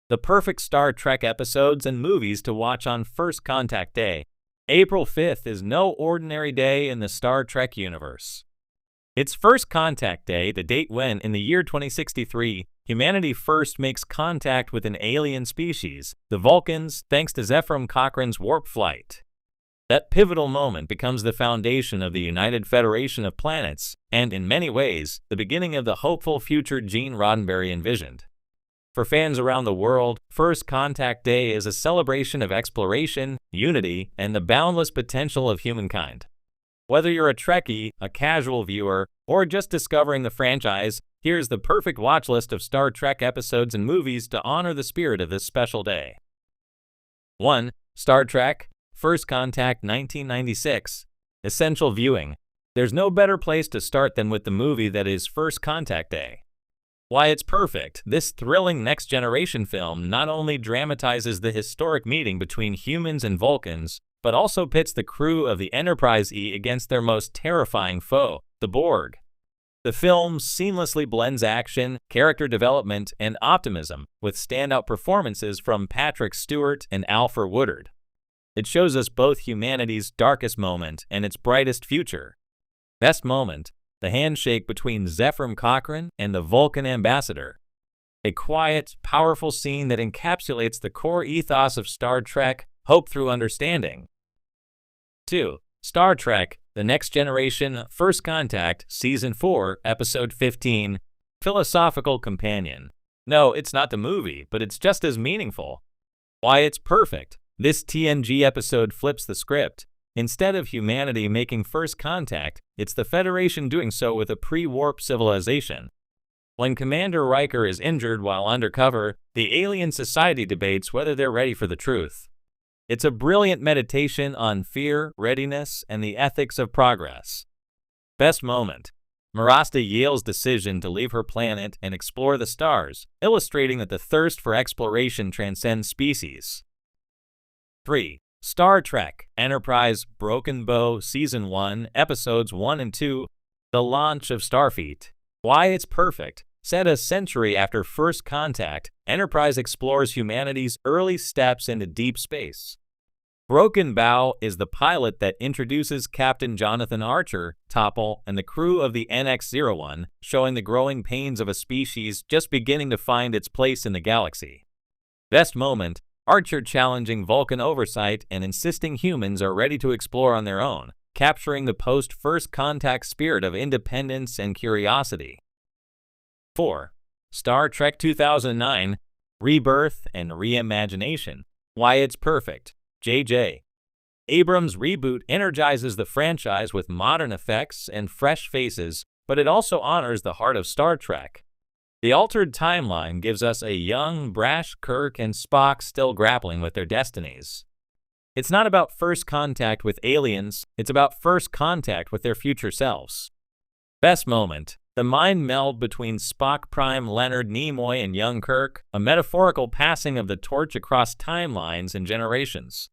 The perfect Star Trek episodes and movies to watch on First Contact Day. April 5th is no ordinary day in the Star Trek universe. It's First Contact Day, the date when, in the year 2063, humanity first makes contact with an alien species, the Vulcans, thanks to Zefram Cochrane's warp flight. That pivotal moment becomes the foundation of the United Federation of Planets, and in many ways, the beginning of the hopeful future Gene Roddenberry envisioned. For fans around the world, First Contact Day is a celebration of exploration, unity, and the boundless potential of humankind. Whether you're a Trekkie, a casual viewer, or just discovering the franchise, here's the perfect watch list of Star Trek episodes and movies to honor the spirit of this special day. 1. Star Trek First Contact 1996. Essential viewing. There's no better place to start than with the movie that is First Contact Day. Why it's perfect. This thrilling next-generation film not only dramatizes the historic meeting between humans and Vulcans, but also pits the crew of the Enterprise E against their most terrifying foe, the Borg. The film seamlessly blends action, character development, and optimism, with standout performances from Patrick Stewart and Alfre Woodard. It shows us both humanity's darkest moment and its brightest future. Best moment: the handshake between Zefram Cochrane and the Vulcan ambassador. A quiet, powerful scene that encapsulates the core ethos of Star Trek, hope through understanding. 2. Star Trek The Next Generation First Contact Season 4, Episode 15, Philosophical Companion. No, it's not the movie, but it's just as meaningful. Why it's perfect. This TNG episode flips the script. Instead of humanity making first contact, it's the Federation doing so with a pre-warp civilization. When Commander Riker is injured while undercover, the alien society debates whether they're ready for the truth. It's a brilliant meditation on fear, readiness, and the ethics of progress. Best moment: Marasta Yale's decision to leave her planet and explore the stars, illustrating that the thirst for exploration transcends species. 3. Star Trek Enterprise Broken Bow Season 1, Episodes 1 and 2, The Launch of Starfleet. Why it's perfect. Set a century after First Contact, Enterprise explores humanity's early steps into deep space. Broken Bow is the pilot that introduces Captain Jonathan Archer, Topol, and the crew of the NX-01, showing the growing pains of a species just beginning to find its place in the galaxy. Best moment: Archer challenging Vulcan oversight and insisting humans are ready to explore on their own, capturing the post-First Contact spirit of independence and curiosity. 4. Star Trek 2009 Rebirth and Reimagination. Why it's perfect. J.J. Abrams' reboot energizes the franchise with modern effects and fresh faces, but it also honors the heart of Star Trek. The altered timeline gives us a young, brash Kirk and Spock still grappling with their destinies. It's not about first contact with aliens, it's about first contact with their future selves. Best moment: the mind meld between Spock Prime Leonard Nimoy and young Kirk, a metaphorical passing of the torch across timelines and generations.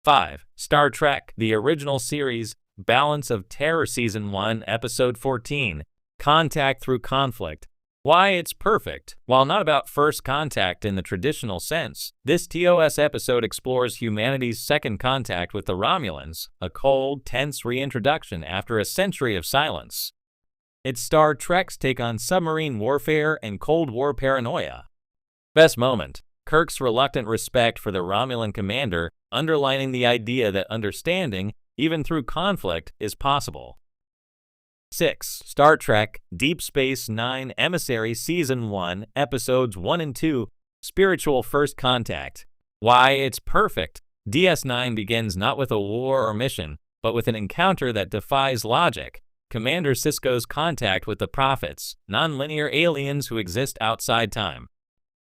5. Star Trek The Original Series Balance of Terror Season 1, Episode 14, Contact Through Conflict. Why it's perfect. While not about first contact in the traditional sense, this TOS episode explores humanity's second contact with the Romulans, a cold, tense reintroduction after a century of silence. It's Star Trek's take on submarine warfare and Cold War paranoia. Best moment: Kirk's reluctant respect for the Romulan commander, underlining the idea that understanding, even through conflict, is possible. 6. Star Trek Deep Space Nine Emissary Season 1, Episodes 1 and 2, Spiritual First Contact. Why it's perfect. DS9 begins not with a war or mission, but with an encounter that defies logic. Commander Sisko's contact with the Prophets, non-linear aliens who exist outside time.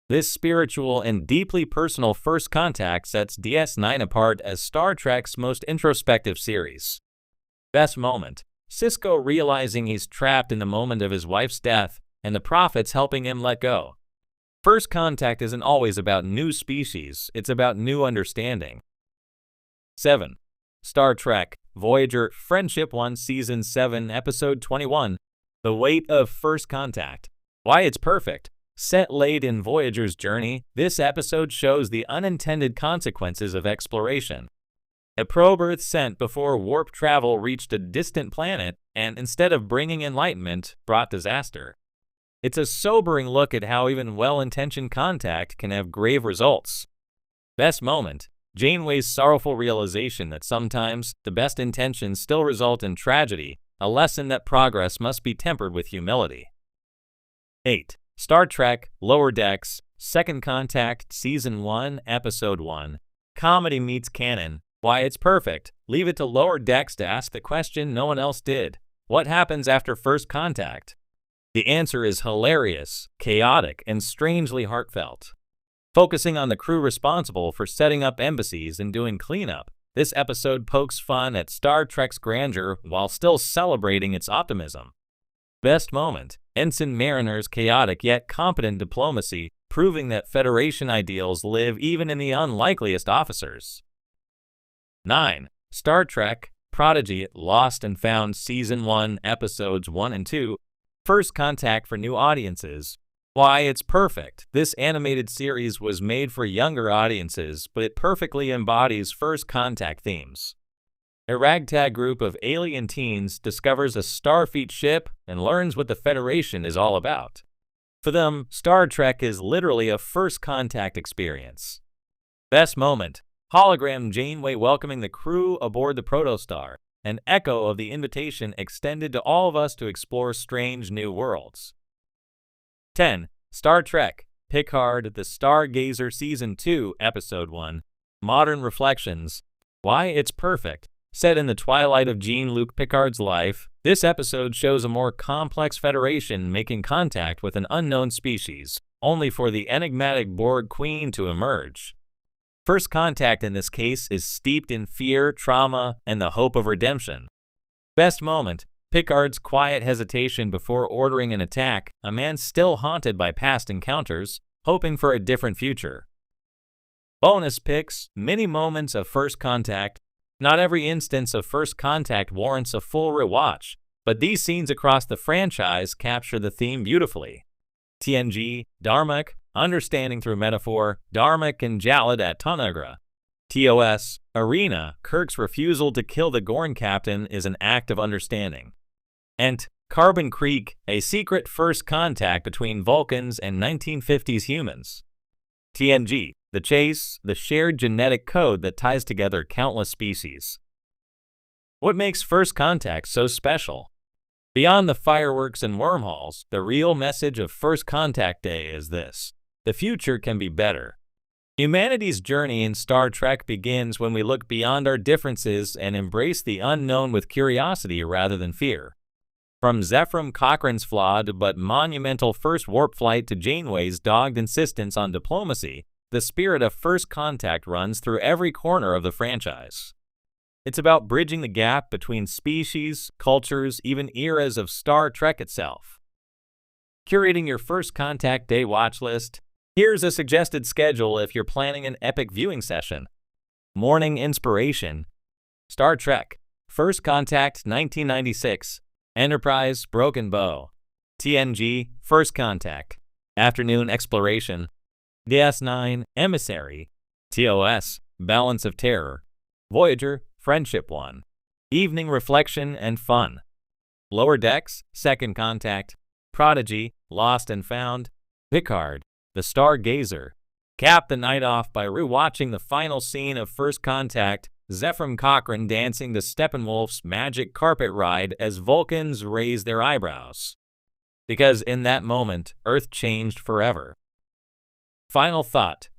This spiritual and deeply personal first contact sets DS9 apart as Star Trek's most introspective series. Best moment: Sisko realizing he's trapped in the moment of his wife's death, and the Prophets helping him let go. First contact isn't always about new species, it's about new understanding. 7. Star Trek Voyager Friendship 1 Season 7 Episode 21, The Weight of First Contact. Why it's perfect. Set late in Voyager's journey, this episode shows the unintended consequences of exploration. A probe Earth sent before warp travel reached a distant planet and, instead of bringing enlightenment, brought disaster. It's a sobering look at how even well-intentioned contact can have grave results. Best moment: Janeway's sorrowful realization that sometimes the best intentions still result in tragedy, a lesson that progress must be tempered with humility. 8. Star Trek Lower Decks, Second Contact, Season 1, Episode 1. Comedy meets canon. Why it's perfect. Leave it to Lower Decks to ask the question no one else did. What happens after first contact? The answer is hilarious, chaotic, and strangely heartfelt. Focusing on the crew responsible for setting up embassies and doing cleanup, this episode pokes fun at Star Trek's grandeur while still celebrating its optimism. Best moment: Ensign Mariner's chaotic yet competent diplomacy, proving that Federation ideals live even in the unlikeliest officers. 9. Star Trek Prodigy Lost and Found Season 1, Episodes 1 and 2. First Contact for new audiences. Why it's perfect. This animated series was made for younger audiences, but it perfectly embodies first contact themes. A ragtag group of alien teens discovers a Starfleet ship and learns what the Federation is all about. For them, Star Trek is literally a first contact experience. Best moment: hologram Janeway welcoming the crew aboard the Protostar, an echo of the invitation extended to all of us to explore strange new worlds. 10. Star Trek Picard, the Stargazer Season 2, Episode 1. Modern Reflections. Why it's perfect. Set in the twilight of Jean-Luc Picard's life, this episode shows a more complex Federation making contact with an unknown species, only for the enigmatic Borg Queen to emerge. First contact in this case is steeped in fear, trauma, and the hope of redemption. Best moment: Picard's quiet hesitation before ordering an attack, a man still haunted by past encounters, hoping for a different future. Bonus picks: mini moments of first contact. Not every instance of first contact warrants a full rewatch, but these scenes across the franchise capture the theme beautifully. TNG, Darmok, Understanding Through Metaphor, Darmok and Jalad at Tanagra. TOS, Arena, Kirk's refusal to kill the Gorn captain is an act of understanding. And Carbon Creek, a secret first contact between Vulcans and 1950s humans. TNG, The Chase, the shared genetic code that ties together countless species. What makes first contact so special? Beyond the fireworks and wormholes, the real message of First Contact Day is this: the future can be better. Humanity's journey in Star Trek begins when we look beyond our differences and embrace the unknown with curiosity rather than fear. From Zefram Cochrane's flawed but monumental first warp flight to Janeway's dogged insistence on diplomacy, the spirit of first contact runs through every corner of the franchise. It's about bridging the gap between species, cultures, even eras of Star Trek itself. Curating your First Contact Day watch list. Here's a suggested schedule if you're planning an epic viewing session. Morning inspiration: Star Trek First Contact 1996, Enterprise Broken Bow. TNG First Contact. Afternoon exploration: DS9 Emissary. TOS Balance of Terror. Voyager Friendship 1. Evening reflection and fun. Lower Decks Second Contact. Prodigy Lost and Found. Picard the Stargazer. Cap the night off by rewatching the final scene of First Contact, Zefram Cochrane dancing to Steppenwolf's magic carpet ride as Vulcans raise their eyebrows. Because in that moment, Earth changed forever. Final thought: